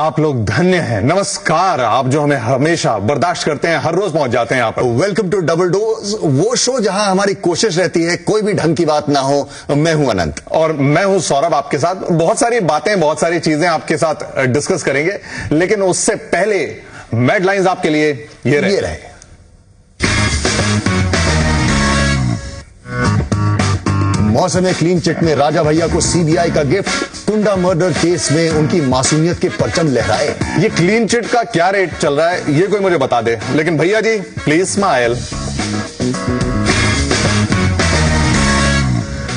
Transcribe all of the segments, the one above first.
आप लोग धन्य हैं। नमस्कार, आप जो हमें हमेशा बर्दाश्त करते हैं, हर रोज पहुंच जाते हैं यहाँ पर। वेलकम टू डबल डोज, वो शो जहां हमारी कोशिश रहती है कोई भी ढंग की बात ना हो। मैं हूं अनंत और मैं हूं सौरभ। आपके साथ बहुत सारी बातें, बहुत सारी चीजें आपके साथ डिस्कस करेंगे, लेकिन उससे पहले हेडलाइंस आपके लिए ये रहे। मौसम क्लीन चिट में राजा भैया को सीबीआई का गिफ्ट। कुंडा मर्डर केस में उनकी मासूमियत के परचम लहराए। ये क्लीन चिट का क्या रेट चल रहा है ये कोई मुझे बता दे, लेकिन भैया जी प्लीज स्माइल।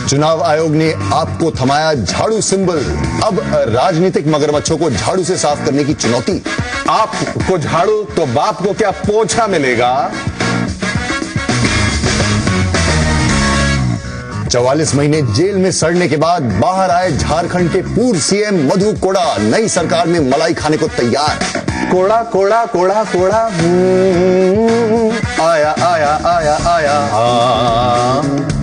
चुनाव आयोग ने आपको थमाया झाड़ू सिंबल। अब राजनीतिक मगरमच्छों को झाड़ू से साफ करने की चुनौती। आपको झाड़ू तो बाप को क्या पोछा मिलेगा। 44 महीने जेल में सड़ने के बाद बाहर आए झारखंड के पूर्व सीएम मधु कोड़ा। नई सरकार में मलाई खाने को तैयार। कोड़ा कोड़ा कोड़ा कोड़ा आया आया आया आया।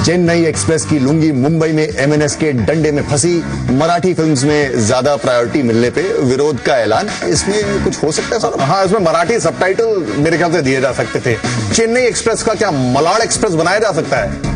चेन्नई एक्सप्रेस की लुंगी मुंबई में एमएनएस के डंडे में फंसी। मराठी फिल्म्स में ज्यादा प्रायोरिटी मिलने पे विरोध का ऐलान। इसमें कुछ हो सकता है सर? हाँ, इसमें मराठी सबटाइटल मेरे ख्याल से दिए जा सकते थे। चेन्नई एक्सप्रेस का क्या मलाड़ एक्सप्रेस बनाया जा सकता है?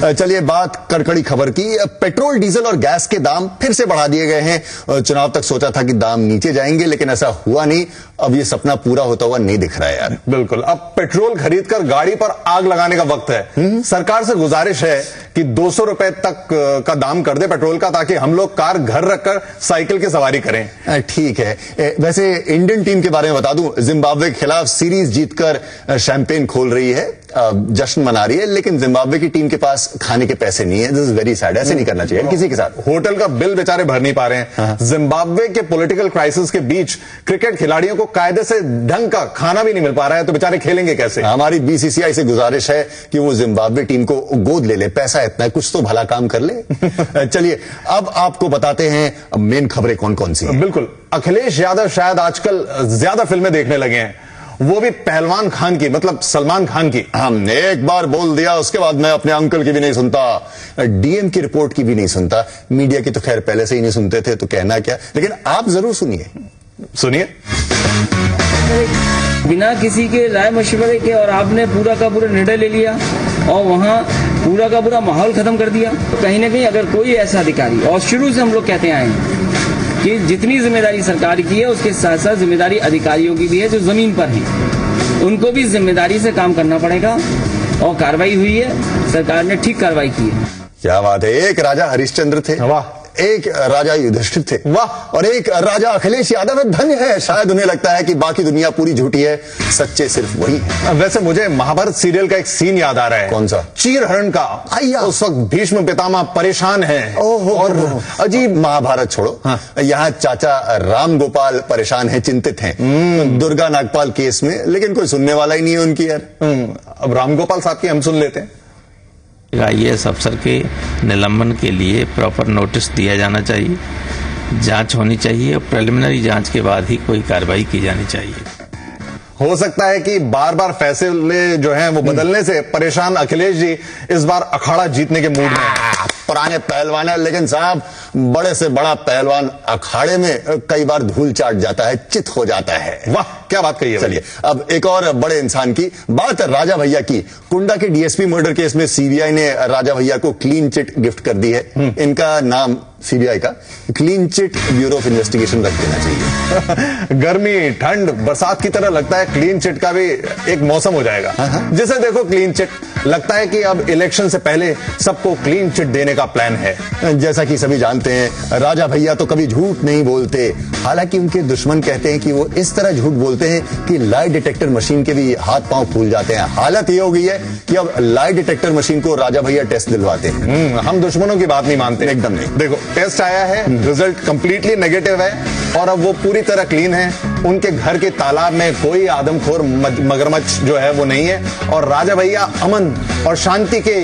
चलिए बात कड़कड़ी खबर की। पेट्रोल, डीजल और गैस के दाम फिर से बढ़ा दिए गए हैं। चुनाव तक सोचा था कि दाम नीचे जाएंगे, लेकिन ऐसा हुआ नहीं। अब ये सपना पूरा होता हुआ नहीं दिख रहा है यार। बिल्कुल, अब पेट्रोल खरीदकर गाड़ी पर आग लगाने का वक्त है। सरकार से गुजारिश है कि 200 रुपए तक का दाम कर दे पेट्रोल का, ताकि हम लोग कार घर रखकर साइकिल की सवारी करें। ठीक है। वैसे इंडियन टीम के बारे में बता दूं, जिम्बाब्वे के खिलाफ सीरीज जीतकर शैंपेन खोल रही है, जश्न मना रही है, लेकिन जिम्बाब्वे की टीम के पास खाने के पैसे नहीं है। This is very sad. ऐसे नहीं करना चाहिए किसी के साथ। होटल का बिल बेचारे भर नहीं पा रहे हैं। जिम्बाब्वे के पॉलिटिकल क्राइसिस के बीच क्रिकेट खिलाड़ियों को कायदे से ढंग का खाना भी नहीं मिल पा रहा है, तो बेचारे खेलेंगे कैसे? हमारी बीसीसीआई से गुजारिश है कि वो जिम्बाब्वे टीम को गोद ले ले। पैसा इतना है, कुछ तो भला काम कर ले। चलिए अब आपको बताते हैं मेन खबरें कौन कौन सी हैं। बिल्कुल, अखिलेश यादव शायद आजकल ज्यादा फिल्में देखने लगे हैं, वो भी पहलवान खान की, मतलब सलमान खान की। हमने एक बार बोल दिया, उसके बाद मैं अपने अंकल की भी नहीं सुनता, डीएम की रिपोर्ट की भी नहीं सुनता। मीडिया की तो खैर पहले से ही नहीं सुनते थे, तो कहना क्या। लेकिन आप जरूर सुनिए। बिना किसी के राय मशवरे के और आपने पूरा का पूरा निर्णय ले लिया और वहां पूरा का पूरा माहौल खत्म कर दिया। तो कहीं ना कहीं अगर कोई ऐसा अधिकारी, और शुरू से हम लोग कहते आए हैं कि जितनी जिम्मेदारी सरकार की है उसके साथ साथ जिम्मेदारी अधिकारियों की भी है जो जमीन पर हैं, उनको भी जिम्मेदारी से काम करना पड़ेगा। और कार्रवाई हुई है, सरकार ने ठीक कार्रवाई की है। क्या बात है। एक राजा हरिश्चंद्र थे, वाह। एक राजा युधिष्ठिर थे, वाह। और एक राजा अखिलेश यादव। धन्य है। शायद उन्हें लगता है कि बाकी दुनिया पूरी झूठी है, सच्चे सिर्फ वही है। वैसे मुझे महाभारत सीरियल का एक सीन याद आ रहा है। कौन सा? चीरहरण का। उस वक्त भीष्म पितामह परेशान है और अजीब। महाभारत छोड़ो, यहाँ चाचा राम गोपाल परेशान है, चिंतित हैं दुर्गा नागपाल केस में, लेकिन कोई सुनने वाला ही नहीं है उनकी यार। अब राम गोपाल साहब की हम सुन लेते हैं। आईएएस अफसर के निलंबन के लिए प्रॉपर नोटिस दिया जाना चाहिए, जांच होनी चाहिए और प्रिलिमिनरी जांच के बाद ही कोई कार्रवाई की जानी चाहिए। हो सकता है कि बार बार फैसले जो हैं वो बदलने से परेशान अखिलेश जी इस बार अखाड़ा जीतने के मूड में हैं। पुराने पहलवान है, लेकिन साहब बड़े से बड़ा पहलवान अखाड़े में कई बार धूल चाट जाता है, चित हो जाता है। वाह, क्या बात कही है। चलिए अब एक और बड़े इंसान की बात, राजा भैया की। कुंडा के डीएसपी मर्डर केस में सीबीआई ने राजा भैया को क्लीन चिट गिफ्ट कर दी है। इनका नाम सीबीआई का clean chit bureau of investigation रख देना चाहिए। गर्मी, ठंड, बरसात की तरह लगता है क्लीन चिट का भी एक मौसम हो जाएगा। जिसे देखो क्लीन चिट। लगता है कि अब इलेक्शन से पहले सबको क्लीन चिट देने का प्लान है। जैसा कि सभी जानते हैं, राजा भैया तो कभी झूठ नहीं बोलते। हालांकि उनके दुश्मन कहते हैं कि वो इस तरह झूठ बोलते हैं कि लाई डिटेक्टर मशीन के भी हाथ पांव फूल जाते हैं। हालत ये हो गई है कि अब लाई डिटेक्टर मशीन को राजा भैया टेस्ट दिलवाते हैं। हम दुश्मनों की बात नहीं मानते। एकदम नहीं। देखो, टेस्ट आया है, रिजल्ट कंप्लीटली नेगेटिव है और अब वो पूरी तरह क्लीन है। उनके घर के तालाब में कोई आदमखोर मगरमच्छ जो है वो नहीं है, और राजा भैया अमन और शांति के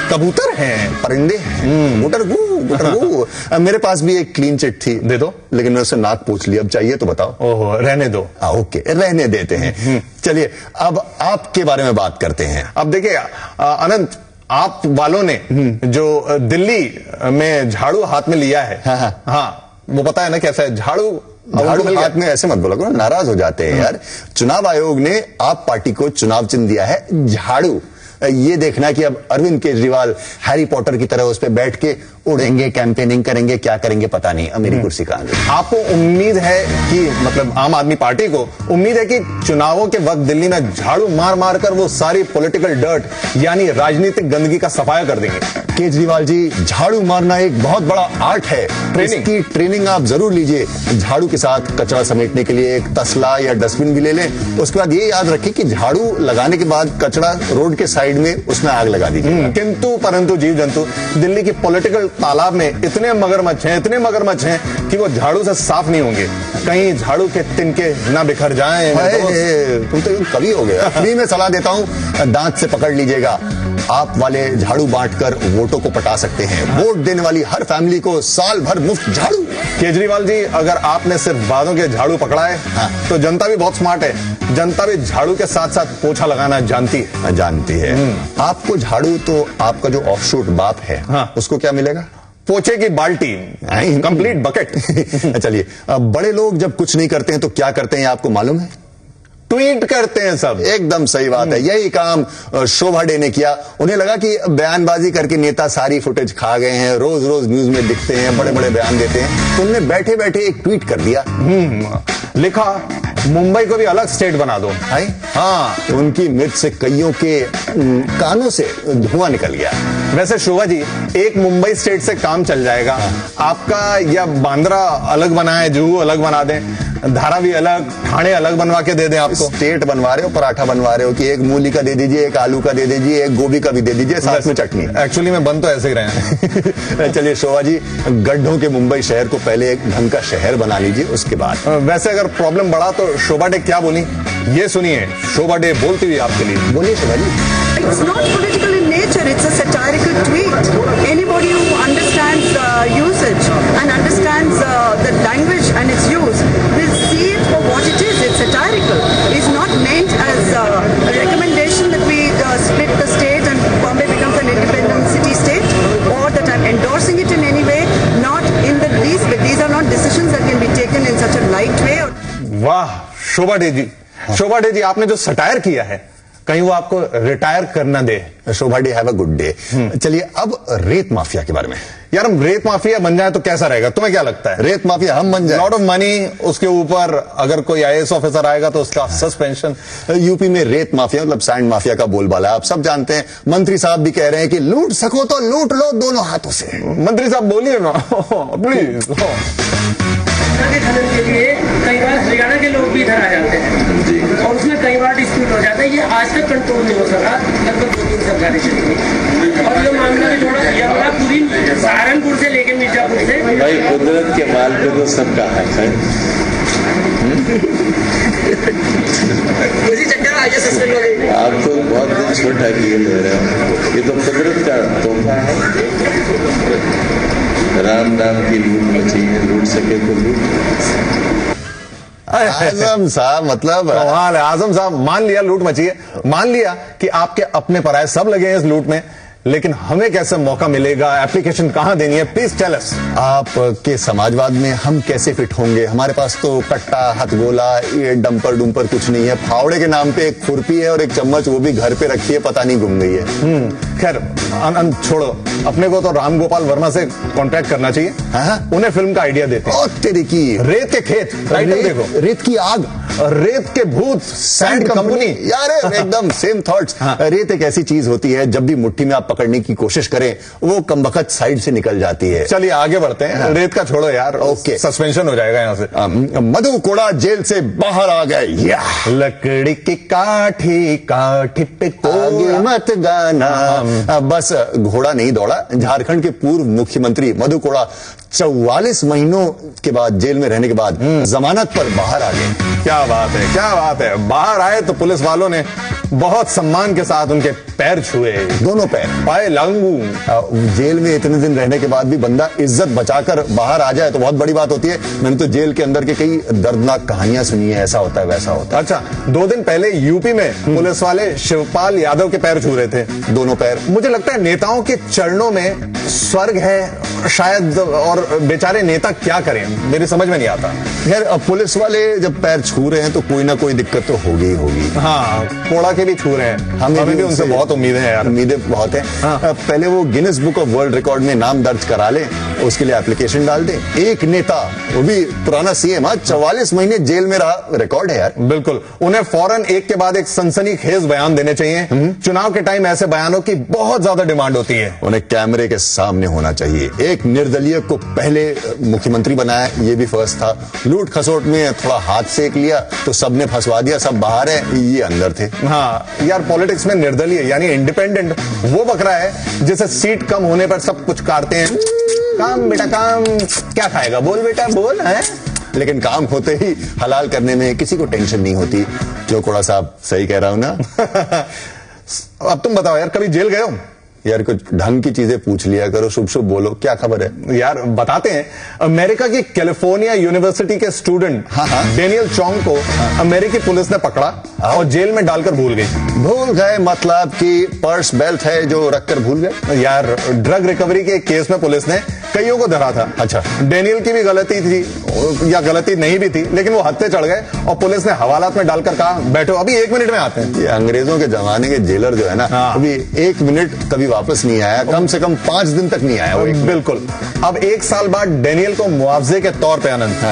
कबूतर हैं, परिंदे हैं। गुटरगू। मेरे पास भी एक क्लीन चिट थी, दे दो। लेकिन मैं उससे नाक पूछ ली। अब चाहिए तो बताओ। ओहो, रहने दो। ओके, रहने देते हैं। चलिए अब आपके बारे में बात करते हैं। अब देखिए अनंत, आप वालों ने जो दिल्ली में झाड़ू हाथ में लिया है, हाँ वो पता है ना कैसा है झाड़ू हाथ में, ऐसे मत बोला करो, नाराज हो जाते हैं यार। चुनाव आयोग ने आप पार्टी को चुनाव चिन्ह दिया है झाड़ू। ये देखना कि अब अरविंद केजरीवाल हैरी पॉटर की तरह उस पर बैठ के उड़ेंगे, कैंपेनिंग करेंगे, क्या करेंगे पता नहीं। अब मेरी कुर्सी कहां गई। आपको उम्मीद है कि मतलब आम आदमी पार्टी को उम्मीद है कि चुनावों के वक्त दिल्ली में झाड़ू मार मार कर वो सारी पॉलिटिकल डर्ट यानी राजनीतिक गंदगी का सफाया कर देंगे? केजरीवाल जी, झाड़ू मारना एक बहुत बड़ा आर्ट है। इसकी ट्रेनिंग आप जरूर लीजिए। झाड़ू के साथ कचरा समेटने के लिए एक तसला या डस्टबिन भी ले लें। उसके बाद ये याद रखें कि झाड़ू लगाने के बाद कचरा रोड के साइड में उसमें आग लगा दीजिए। किंतु परंतु जीव जंतु दिल्ली की पॉलिटिकल तालाब में इतने मगरमच्छ हैं कि वो झाड़ू से साफ नहीं होंगे। कहीं झाड़ू के तिनके ना बिखर जाएं। तुम तो कवि हो गए। फ्री में सलाह देता हूं, दांत से पकड़ लीजिएगा। आप वाले झाड़ू बांटकर वोटों को पटा सकते हैं। वोट देने वाली हर फैमिली को साल भर मुफ्त झाड़ू। केजरीवाल जी, अगर आपने सिर्फ बालों के झाड़ू पकड़ा है तो जनता भी बहुत स्मार्ट है। जनता भी झाड़ू के साथ साथ पोछा लगाना जानती है। आपको झाड़ू तो आपका जो ऑफशूट बाप है, उसको क्या मिलेगा? पोछे की बाल्टी, कंप्लीट बकेट। चलिए, बड़े लोग जब कुछ नहीं करते हैं तो क्या करते हैं आपको मालूम है? ट्वीट करते हैं सब। एकदम सही बात है। यही काम शोभा डे ने किया। उन्हें लगा कि बयानबाजी करके नेता सारी फुटेज खा गए हैं, रोज रोज न्यूज में दिखते हैं, बड़े बड़े बयान देते हैं, तो उन्होंने बैठे बैठे एक ट्वीट कर दिया। लिखा, मुंबई को भी अलग स्टेट बना दो। हाँ, उनकी मृत्यु से कईयों के कानों से धुआं निकल गया। वैसे शोभा जी, एक मुंबई स्टेट से काम चल जाएगा। आपका या बांद्रा अलग बनाए, जुहू अलग बना दें, धारावी अलग, ठाणे अलग बनवा के दे दें आपको। स्टेट बनवा रहे हो, पराठा बनवा रहे हो कि एक मूली का दे दीजिए, एक आलू का दे दीजिए, एक गोभी का भी दे दीजिए, साथ में चटनी। एक्चुअली में बन तो ऐसे ही रहे हैं। चलिए शोभा जी, गड्ढों के मुंबई शहर को पहले एक ढंग का शहर बना लीजिए, उसके बाद। वैसे अगर प्रॉब्लम बढ़ा तो शोभा डे क्या बोली, ये सुनिए। शोभा डे बोलती हुई आपके लिए। बोलिए Shobha ji. It's not political in nature, it's a satirical tweet. Anybody who understands usage and understands the language and its use will see it for what it is. It's satirical. It's not meant as a recommendation that we split the state and Bombay becomes an independent city-state, or that I'm endorsing it in any way. Not in the least bit. These are not decisions that can be taken in such a light way. वाह शोभा day जी, शोभा day जी, आपने जो satire किया है कहीं वो आपको retire करना दे। Shobha De, have a good day. चलिए अब रेत माफिया के बारे में। यार, हम रेत माफिया बन जाए तो कैसा रहेगा? तुम्हें क्या लगता है? रेत माफिया हम बन जाए? लॉट ऑफ मनी, उसके ऊपर अगर कोई आईएएस ऑफिसर आएगा तो उसका सस्पेंशन। यूपी में रेत माफिया मतलब सैंड माफिया का बोलबाला आप सब जानते हैं। मंत्री साहब भी कह रहे हैं कि लूट सको तो लूट लो दोनों हाथों से। मंत्री साहब बोलिए ना प्लीज। के खनन के लिए कई बार हरियाणा के लोग भी इधर आ जाते हैं और उसमें कई बार डिस्प्यूट हो जाता है। ये आज तक कंट्रोल नहीं हो सका, लगभग 2-3 सरकारें चली गई और ये मामला भी थोड़ा यमुना पूरी सहारनपुर से लेकर मिर्जापुर से। भाई कुदरत के माल पे तो सबका हक है। आप तो बहुत दिन छोटा किए ले रहे हो, ये तो कुदरत का तोहफा है। राम नाम की लूट मची है, लूट सके तो लूट। आजम साहब मतलब आजम साहब, मान लिया लूट मची है, मान लिया कि आपके अपने पराये सब लगे हैं इस लूट में, लेकिन हमें कैसे मौका मिलेगा? एप्लीकेशन कहां देनी है? Please tell us. आपके समाजवाद में हम कैसे फिट होंगे? हमारे पास तो कट्टा, हथगोला, ये डंपर डुम्पर कुछ नहीं है। फावड़े के नाम पे एक खुरपी है और एक चम्मच, वो भी घर पे रखी है, पता नहीं गुम गई है। खैर छोड़ो, अपने को तो राम गोपाल वर्मा से कांटेक्ट करना चाहिए। उन्हें फिल्म का आइडिया देते हैं। तेरे की रेत के खेत, टाइटल देखो, रेत की आग, रेत के भूत, सैंड कंपनी। यार एकदम सेम थॉट्स। रेत एक ऐसी चीज होती है, जब भी मुट्ठी में आप पकड़ने की कोशिश करें वो कमबख्त साइड से निकल जाती है। चलिए आगे बढ़ते हैं। रेत का छोड़ो यार, ओके, सस्पेंशन हो जाएगा यहाँ से। मधु कोड़ा जेल से बाहर आ गए। लकड़ी की काठी काठी पे आगे मत गाना। बस घोड़ा नहीं दौड़ा। झारखंड के पूर्व मुख्यमंत्री मधु कोड़ा 44 महीनों के बाद जेल में रहने के बाद जमानत पर बाहर आ गए। क्या बात है, क्या बात है। बाहर आए तो पुलिस वालों ने बहुत सम्मान के साथ उनके पैर छुए, दोनों पैर, पाए लागू। जेल में इतने दिन रहने के बाद भी बंदा इज्जत बचाकर बाहर आ जाए तो बहुत बड़ी बात होती है। मैंने तो जेल के अंदर के कई दर्दनाक कहानियां सुनी है, ऐसा होता है वैसा होता है। अच्छा, 2 दिन पहले यूपी में पुलिस वाले शिवपाल यादव के पैर छू रहे थे, दोनों पैर। मुझे लगता है नेताओं के चरणों में स्वर्ग है शायद, और बेचारे नेता क्या करें, मेरी समझ में नहीं आता। खैर, पुलिस वाले जब पैर छू रहे हैं तो कोई ना कोई दिक्कत तो होगी ही होगी। हाँ, कोड़ा के भी छू रहे हैं, हमें भी उनसे बहुत उम्मीदें हैं यार। उम्मीदें बहुत हैं। हाँ। पहले वो Guinness book of world record में नाम दर्ज करा ले, उसके लिए एप्लीकेशन डाल दे। एक नेता, वो भी पुराना सीएम, 44 महीने जेल में रहा, रिकॉर्ड है यार। बिल्कुल, उन्हें फौरन एक के बाद एक सनसनीखेज बयान देने चाहिए। चुनाव के टाइम ऐसे बयानों की बहुत ज्यादा डिमांड होती है। उन्हें कैमरे के सामने होना चाहिए। एक निर्दलीय को पहले मुख्यमंत्री बनाया, ये भी फर्स्ट था। लूट खसोट में थोड़ा हाथ सेक लिया तो सबने फंसवा दिया, सब बाहर है, ये अंदर थे। हाँ यार, पॉलिटिक्स में निर्दलीय यानी इंडिपेंडेंट वो बकरा है जिसे सीट कम होने पर सब कुछ काटते हैं। काम बेटा काम, क्या खाएगा बोल बेटा बोल, है। लेकिन काम होते ही हलाल करने में किसी को टेंशन नहीं होती। जो कोड़ा साहब सही कह रहा हूं ना। अब तुम बताओ यार, कभी जेल गए हो? यार कुछ ढंग की चीजें पूछ लिया करो, शुभ शुभ बोलो, क्या खबर है? यार बताते हैं। अमेरिका की कैलिफोर्निया यूनिवर्सिटी के स्टूडेंट डेनियल चोंग को अमेरिकी पुलिस ने पकड़ा और जेल में डालकर भूल गए। मतलब कि पर्स बेल्ट है जो रखकर भूल गए। यार, ड्रग रिकवरी के केस में पुलिस ने कईयों को धरा था। अच्छा, डेनियल की भी गलती थी या गलती नहीं भी थी, लेकिन वो हत्थे चढ़ गए और पुलिस ने हवालात में डालकर कहा बैठो, अभी 1 मिनट में आते हैं। ये अंग्रेजों के जमाने के जेलर जो है ना, अभी 1 मिनट कभी वापस नहीं आया, कम से कम 5 दिन तक नहीं आया वो। बिल्कुल। अब 1 साल बाद डेनियल को मुआवजे के तौर पे आनंद।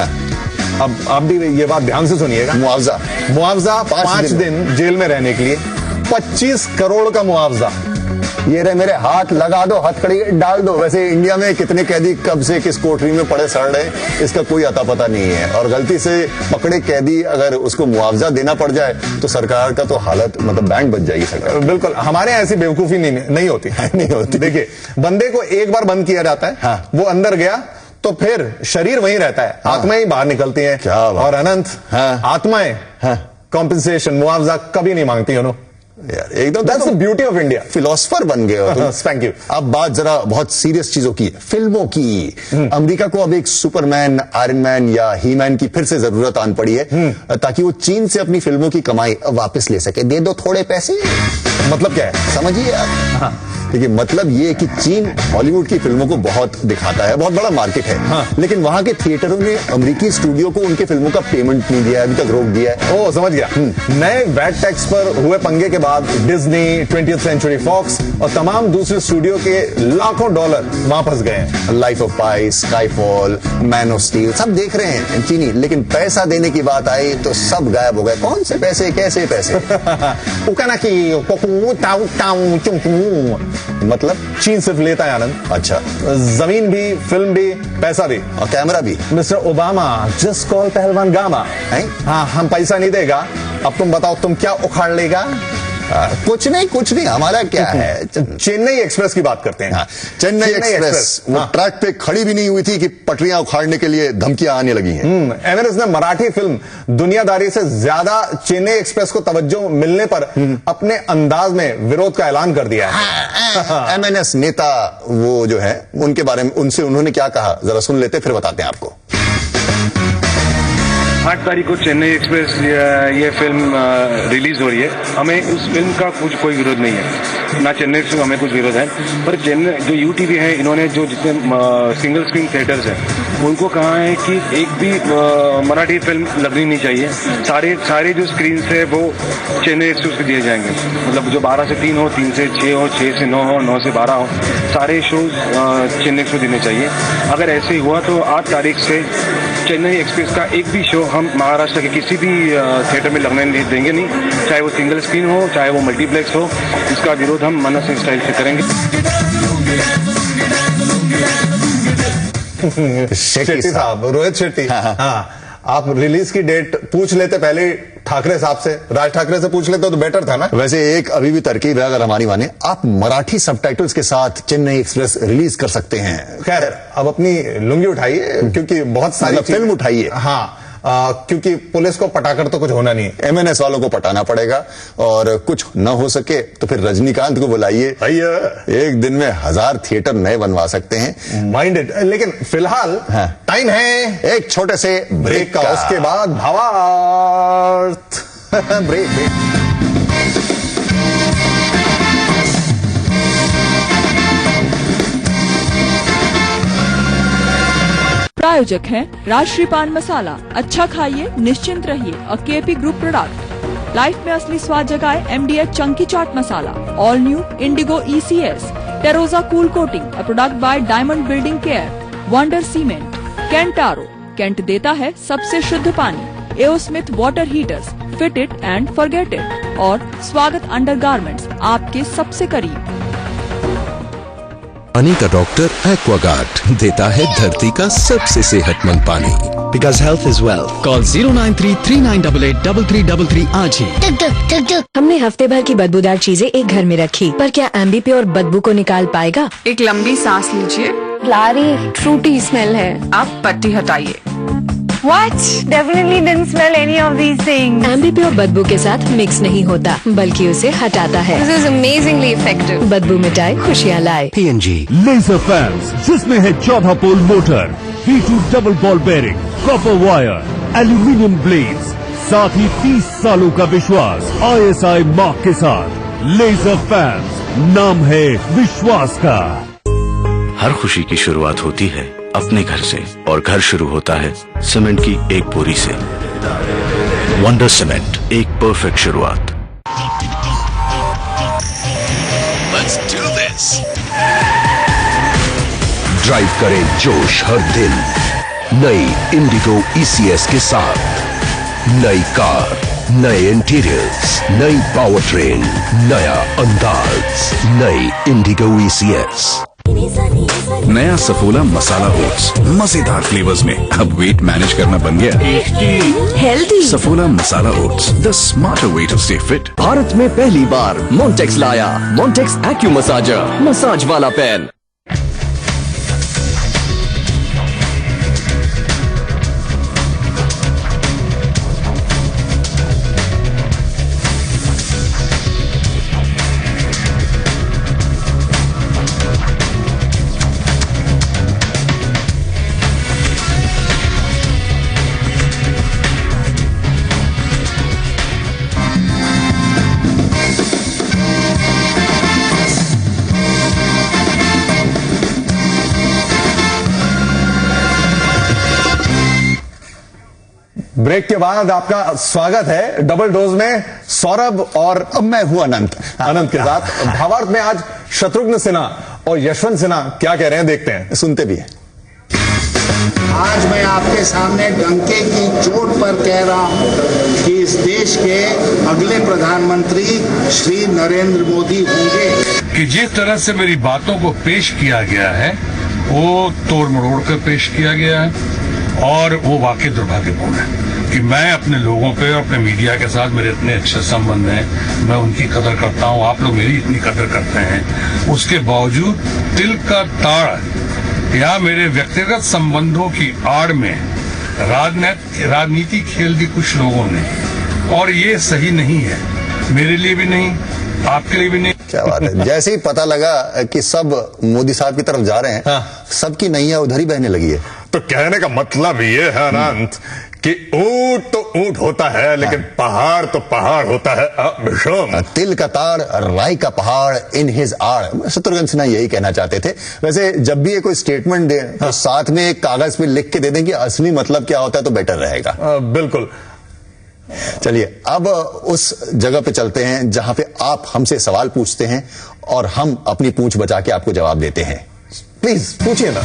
अब आप भी ये बात ध्यान से सुनिएगा। मुआवजा 5 दिन जेल में रहने के लिए 25 करोड़ का मुआवजा। ये रहे मेरे हाथ, लगा दो, हथकड़ी डाल दो। वैसे इंडिया में कितने कैदी कब से किस कोठरी में पड़े सड़ रहे, इसका कोई अता पता नहीं है। और गलती से पकड़े कैदी अगर उसको मुआवजा देना पड़ जाए तो सरकार का तो हालत, मतलब बैंक बच जाएगी सरकार। बिल्कुल, हमारे ऐसी बेवकूफी नहीं होती। नहीं होती। देखिए, बंदे को एक बार बंद किया जाता है, हाँ। वो अंदर गया तो फिर शरीर वहीं रहता है, आत्माएं ही बाहर निकलती हैं। क्या बात। और अनंत, आत्माएं कॉम्पेंसेशन, मुआवजा कभी नहीं मांगती। यार एकदम that's the beauty of India. Philosopher बन गए हो तुम। Thank you. अब बात जरा बहुत सीरियस चीजों की, फिल्मों की। अमेरिका को अब एक सुपरमैन, आयरन मैन या ही मैन की फिर से जरूरत आन पड़ी है, ताकि वो चीन से अपनी फिल्मों की कमाई वापस ले सके। दे दो थोड़े पैसे। मतलब क्या है, समझिए आप। देखिए, मतलब ये कि चीन हॉलीवुड की फिल्मों को बहुत दिखाता है, बहुत बड़ा मार्केट है। लेकिन वहां के थिएटरों ने अमेरिकी स्टूडियो को उनके फिल्मों का पेमेंट नहीं दिया, अभी तक रोक दिया है। ओ समझ गया। नए वैट टैक्स पर हुए पंगे के बाद डिज्नी, 20th सेंचुरी फॉक्स और तमाम दूसरे स्टूडियो के लाखों डॉलर वहां फंस गए हैं। Life of pi, Skyfall, man of steel सब देख रहे हैं चीनी, लेकिन पैसा देने की बात आई तो सब गायब हो गए। कौन से पैसे, कैसे पैसे? मतलब चीन सिर्फ लेता है आनंद। अच्छा, जमीन भी, फिल्म भी, पैसा भी और कैमरा भी। मिस्टर ओबामा, जस्ट कॉल पहलवान गामा। हाँ, हम पैसा नहीं देगा। अब तुम बताओ, तुम क्या उखाड़ लेगा? कुछ नहीं, हमारा क्या है। चेन्नई एक्सप्रेस की बात करते हैं। चेन्नई एक्सप्रेस वो ट्रैक पे खड़ी भी नहीं हुई थी कि पटरियां उखाड़ने के लिए धमकियां आने लगी हैं। एमिरेट्स ने मराठी फिल्म दुनियादारी से ज्यादा चेन्नई एक्सप्रेस को तवज्जो मिलने पर अपने अंदाज में विरोध का ऐलान कर दिया है। एमएनएस नेता वो जो है, उनके बारे में उनसे उन्होंने क्या कहा, जरा सुन लेते फिर बताते हैं आपको। 8 तारीख को चेन्नई एक्सप्रेस ये फिल्म रिलीज हो रही है। हमें उस फिल्म का कुछ विरोध नहीं है, ना चेन्नई एक्सप्रेस हमें कुछ विरोध है। पर चेन्नई जो यूटीवी है, इन्होंने जो जितने सिंगल स्क्रीन थिएटर्स हैं उनको कहा है कि एक भी मराठी फिल्म लगनी नहीं चाहिए। सारे जो स्क्रीन है वो चेन्नई एक्सप्रेस को दिए जाएंगे। मतलब जो 12 से 3 हो, 3 से 6 हो, 6 से 9 हो, 9 से 12 हो, सारे शोज चेन्नई एक्सप्रेस देने चाहिए। अगर ऐसे ही हुआ तो 8 तारीख से चेन्नई एक्सप्रेस का एक भी शो हम महाराष्ट्र के किसी भी थिएटर में लगने देंगे नहीं, चाहे वो सिंगल स्क्रीन हो, चाहे वो मल्टीप्लेक्स हो। इसका विरोध हम मनस स्टाइल से करेंगे। शेट्टी साहब, रोहित शेट्टी, हाँ, आप रिलीज की डेट पूछ लेते पहले ठाकरे साहब से, राज ठाकरे से पूछ लेते तो बेटर था ना। वैसे एक अभी भी तरकीब है, अगर हमारी माने, आप मराठी सबटाइटल्स के साथ चेन्नई एक्सप्रेस रिलीज कर सकते हैं। खैर, अब अपनी लुंगी उठाइए, क्योंकि बहुत सारी फिल्म उठाइए। हाँ, क्योंकि पुलिस को पटाकर तो कुछ होना नहीं है। MNS वालों को पटाना पड़ेगा, और कुछ न हो सके तो फिर रजनीकांत को बुलाइए भैया, एक दिन में 1000 थिएटर नए बनवा सकते हैं। माइंडेड। लेकिन फिलहाल टाइम है एक छोटे से ब्रेक का, उसके बाद भावार्थ। ब्रेक। प्रायोजक है राष्ट्रीय पान मसाला। अच्छा खाइए, निश्चिंत रहिए। और KP ग्रुप प्रोडक्ट। लाइफ में असली स्वाद जगाए MDH chunky chaat masala. All new Indigo ECS टेरोजा cool coating, a product by diamond building care. Wonder cement. Kent RO, Kent देता है सबसे शुद्ध पानी। AO Smith water heaters, fit it and forget it. और स्वागत अंडरगारमेंट्स, आपके सबसे करीब। पानी का डॉक्टर एक्वागार्ड देता है धरती का सबसे सेहतमंद पानी। Because health is wealth. Call 09339883333 आज ही। हमने हफ्ते भर की बदबूदार चीजें एक घर में रखी, पर क्या एम्बीप्योर बदबू को निकाल पाएगा? एक लंबी सांस लीजिए। लारी फ्रूटी स्मेल है। आप पट्टी हटाइए। What? Definitely didn't smell any of these things. एम्बीप्योर बदबू के साथ मिक्स नहीं होता, बल्कि उसे हटाता है। This is amazingly effective. बदबू मिटाए, खुशियाँ लाए। PNG लेजर फैंस, जिसमें है 14 pole motor, P2 double ball bearing, copper wire, aluminium blades, साथ ही 30 सालों का विश्वास ISI मार्क के साथ। लेजर फैंस, नाम है विश्वास का। हर खुशी की शुरुआत होती है अपने घर से, और घर शुरू होता है सीमेंट की एक बोरी से। वंडर सीमेंट, एक परफेक्ट शुरुआत। Let's do this. ड्राइव करें जोश हर दिन नई इंडिगो ECS के साथ। नई कार, नए इंटीरियर्स, नई पावर ट्रेन, नया अंदाज, नई इंडिगो ECS। नया सफोला मसाला ओट्स, मजेदार फ्लेवर्स में। अब वेट मैनेज करना बन गया healthy. Saffola masala oats, the smarter way to stay fit. Bharat में पहली बार मोन्टेक्स लाया मोन्टेक्स एक्यू मसाजर, मसाज वाला पेन। ब्रेक के बाद आपका स्वागत है डबल डोज में सौरभ और मैं हूं अनंत के साथ। भावार्थ में आज शत्रुघ्न सिन्हा और यशवंत सिन्हा क्या कह रहे हैं, देखते हैं, सुनते भी हैं। आज मैं आपके सामने डंके की चोट पर कह रहा हूं कि इस देश के अगले प्रधानमंत्री श्री नरेंद्र मोदी होंगे। कि जिस तरह से मेरी बातों को पेश किया गया है वो तोड़ मरोड़ कर पेश किया गया है, और वो वाकई दुर्भाग्यपूर्ण है कि मैं अपने लोगों पे और अपने मीडिया के साथ मेरे इतने अच्छे संबंध हैं, मैं उनकी कदर करता हूं, आप लोग मेरी इतनी कदर करते हैं, उसके बावजूद तिल का ताड़ या मेरे व्यक्तिगत संबंधों की आड़ में राजनीति खेल दी कुछ लोगों ने, और ये सही नहीं है, मेरे लिए भी नहीं, आपके लिए भी नहीं। क्या बात है। जैसे ही पता लगा कि सब मोदी साहब की तरफ जा रहे हैं, सबकी नैया उधर ही बहने लगी है। तो कहने का मतलब ये है अनंत कि ऊंट तो ऊंट होता है, लेकिन पहाड़ तो पहाड़ होता है। विषम तिल का ताड़, राई का पहाड़, इन हिज आड़। शत्रुघ्न सिन्हा यही कहना चाहते थे। वैसे जब भी ये कोई स्टेटमेंट दे तो साथ में एक कागज पे लिख के दे दें कि असली मतलब क्या होता है, तो बेटर रहेगा। बिल्कुल। चलिए अब उस जगह पे चलते हैं जहां पे आप हमसे सवाल पूछते हैं और हम अपनी पूंछ बचा के आपको जवाब देते हैं। प्लीज पूछिए ना।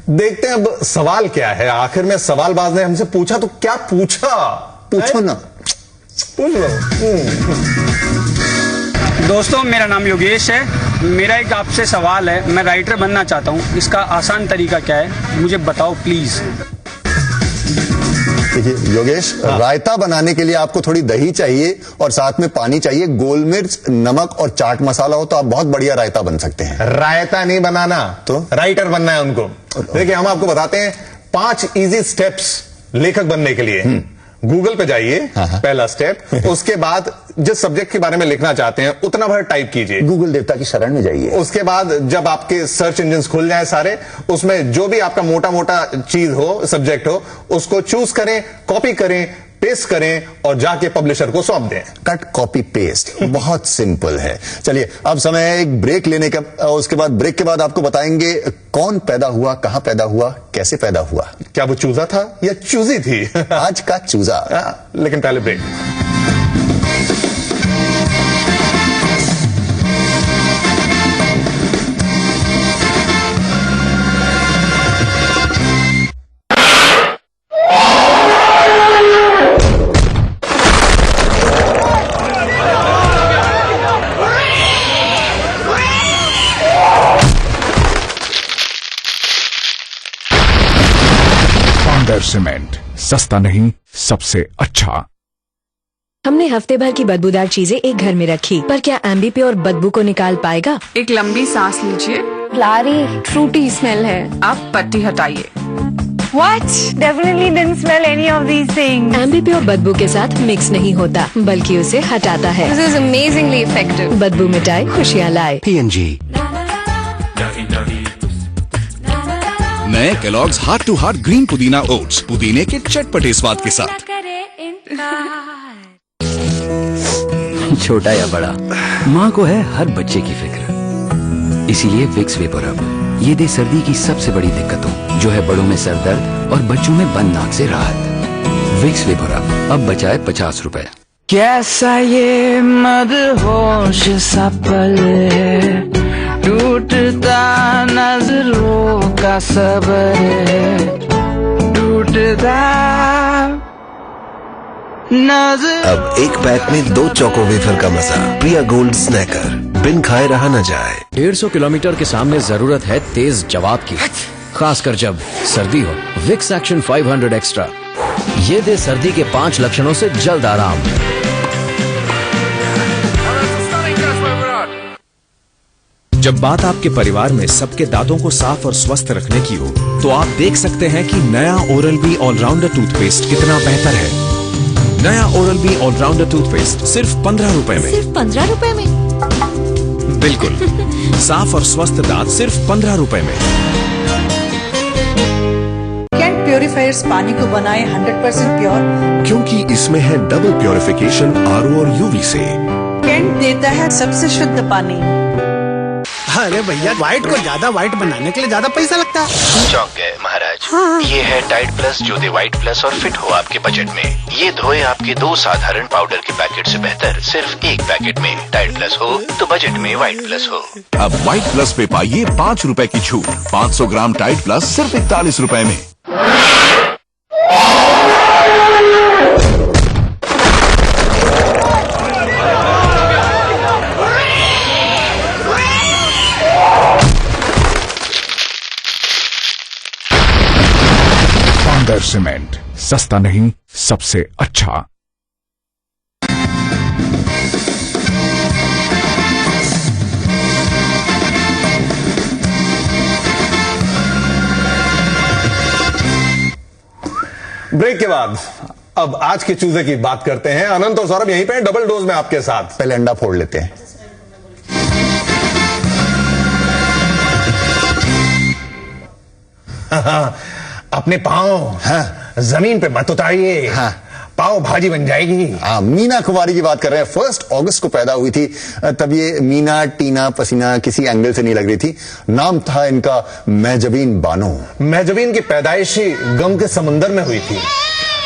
देखते हैं अब सवाल क्या है। आखिर में सवालबाज ने हमसे पूछा तो क्या पूछा, पूछो ना, पूछ लो। दोस्तों, मेरा नाम योगेश है। मेरा एक आपसे सवाल है, मैं राइटर बनना चाहता हूँ, इसका आसान तरीका क्या है, मुझे बताओ प्लीज। देखिए योगेश, रायता बनाने के लिए आपको थोड़ी दही चाहिए और साथ में पानी चाहिए। गोल मिर्च, नमक और चाट मसाला हो तो आप बहुत बढ़िया रायता बन सकते हैं। रायता नहीं बनाना, तो राइटर बनना है उनको। देखिए हम आपको बताते हैं 5 इजी स्टेप्स लेखक बनने के लिए। गूगल पे जाइए, पहला स्टेप। उसके बाद जिस सब्जेक्ट के बारे में लिखना चाहते हैं उतना भर टाइप कीजिए, गूगल देवता की शरण में जाइए। उसके बाद जब आपके सर्च इंजन खुल जाए सारे, उसमें जो भी आपका मोटा मोटा चीज हो, सब्जेक्ट हो, उसको चूज करें, कॉपी करें, पेस्ट करें और जाके पब्लिशर को सौंप दें। कट कॉपी पेस्ट बहुत सिंपल है। चलिए अब समय है एक ब्रेक लेने का। उसके बाद ब्रेक के बाद आपको बताएंगे कौन पैदा हुआ, कहां पैदा हुआ, कैसे पैदा हुआ। क्या वो चूजा था या चूजी थी? आज का चूजा। लेकिन पहले ब्रेक। सीमेंट, सस्ता नहीं सबसे अच्छा। हमने हफ्ते भर की बदबूदार चीजें एक घर में रखी, पर क्या एम्बीप्योर बदबू को निकाल पाएगा? एक लंबी सांस लीजिए। लारी फ्रूटी स्मेल है। आप पट्टी हटाइए। What? Definitely didn't smell any of these things. एम्बीप्योर बदबू के साथ मिक्स नहीं होता, बल्कि उसे हटाता है। This is amazingly effective. बदबू मिटाए, खुशियाँ लाए। P&G। नए Kellogg's heart to heart green पुदीना ओट्स, पुदीने के चटपटे स्वाद के साथ। छोटा या बड़ा, माँ को है हर बच्चे की फिक्र। इसीलिए विक्स वेपोरब ये दे सर्दी की सबसे बड़ी दिक्कतों, जो है बड़ों में सर दर्द और बच्चों में बंद नाक से राहत। विक्स वेपोरब अब बचाए 50 रुपए। कैसा ये मदहोश सा पल है, टूटता नजरों का सबर है, टूटता नजर। अब एक पैक में 2 चोको वेफर का मजा। प्रिया गोल्ड स्नैकर, बिन खाए रहा न जाए। 150 किलोमीटर के सामने जरूरत है तेज जवाब की, खासकर जब सर्दी हो। विक्स एक्शन 500 एक्स्ट्रा ये दे सर्दी के 5 लक्षणों से जल्द आराम। जब बात आपके परिवार में सबके दांतों को साफ और स्वस्थ रखने की हो, तो आप देख सकते हैं कि नया ओरल बी ऑलराउंडर टूथपेस्ट कितना बेहतर है। नया ओरल बी ऑलराउंडर टूथपेस्ट सिर्फ 15 रुपए में। सिर्फ 15 रुपए में? बिल्कुल, साफ और स्वस्थ दांत सिर्फ 15 रुपए में। कैंट प्योरीफायर्स पानी को बनाए 100% प्योर, क्योंकि इसमें है डबल प्योरिफिकेशन RO और UV से। कैंट देता है सबसे शुद्ध पानी। अरे भैया, व्हाइट को ज्यादा व्हाइट बनाने के लिए ज्यादा पैसा लगता है। चौंक गए महाराज। ये है टाइड प्लस, जो दे व्हाइट प्लस और फिट हो आपके बजट में। ये धोए आपके 2 साधारण पाउडर के पैकेट से बेहतर सिर्फ एक पैकेट में। टाइड प्लस हो तो बजट में व्हाइट प्लस हो। अब व्हाइट प्लस पे पाइए 5 रुपए की छूट। 500 ग्राम टाइड प्लस सिर्फ 41 रुपए में। सीमेंट, सस्ता नहीं सबसे अच्छा। ब्रेक के बाद अब आज के चूजे की बात करते हैं। अनंत और सौरभ यहीं पे डबल डोज में आपके साथ। पहले अंडा फोड़ लेते हैं। अपने पांव जमीन पे मत उतारिए, पाव भाजी बन जाएगी। मीना कुमारी की बात कर रहे हैं। 1 अगस्त को पैदा हुई थी। तब ये मीना टीना पसीना किसी एंगल से नहीं लग रही थी। नाम था इनका महजबीन बानो। महजबीन की पैदाइश ही गम के समंदर में हुई थी।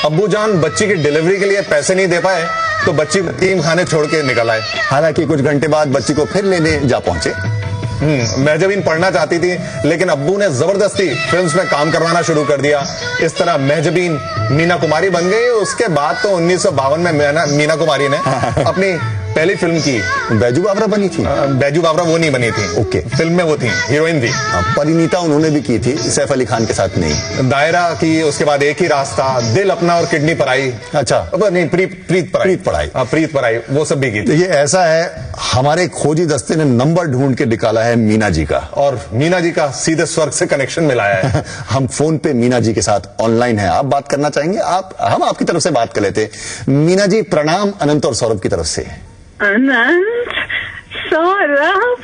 अब्बू जान बच्ची की डिलीवरी के लिए पैसे नहीं दे पाए तो बच्ची को यतीम खाने छोड़ के निकल आए। हालांकि कुछ घंटे बाद बच्ची को फिर लेने जा पहुंचे। महजबीन पढ़ना चाहती थी, लेकिन अब्बू ने जबरदस्ती फिल्म्स में काम करवाना शुरू कर दिया। इस तरह महजबीन मीना कुमारी बन गई। उसके बाद तो 1952 में मीना कुमारी ने अपनी पहली फिल्म की। बैजू बावरा बनी थी? बैजू बावरा वो नहीं बनी थी। ओके। फिल्म में वो थी, हीरोइन थी। परिणीता उन्होंने भी की थी, सैफ अली खान के साथ नहीं। दायरा की, उसके बाद एक ही रास्ता, दिल अपना और किडनी पराई। अच्छा। नहीं, प्रीत पराई वो सब भी की थी। ये ऐसा है, हमारे खोजी दस्ते ने नंबर ढूंढ के निकाला है मीना जी का, और मीना जी का सीधे स्वर्ग से कनेक्शन मिलाया है। हम फोन पे मीना जी के साथ ऑनलाइन हैं। आप बात करना चाहेंगे? हम आपकी तरफ से बात कर लेते। मीना जी प्रणाम, अनंत और सौरभ की तरफ से। अनंत, सौरभ,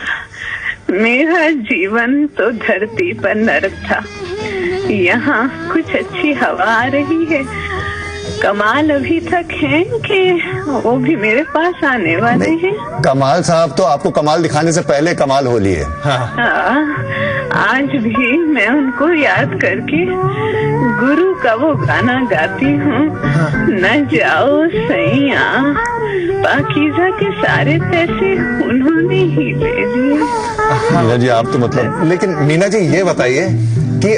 मेरा जीवन तो धरती पर नरक था। यहाँ कुछ अच्छी हवा आ रही है। कमाल अभी तक हैं कि वो भी मेरे पास आने वाले हैं? कमाल साहब तो आपको कमाल दिखाने से पहले कमाल हो लिए। आज भी मैं उनको याद करके गुरु का वो गाना गाती हूँ, न जाओ सैया, पाकीज़ा के सारे पैसे उन्होंने ही ले लिए। मीना जी आप तो मतलब। लेकिन मीना जी ये बताइए कि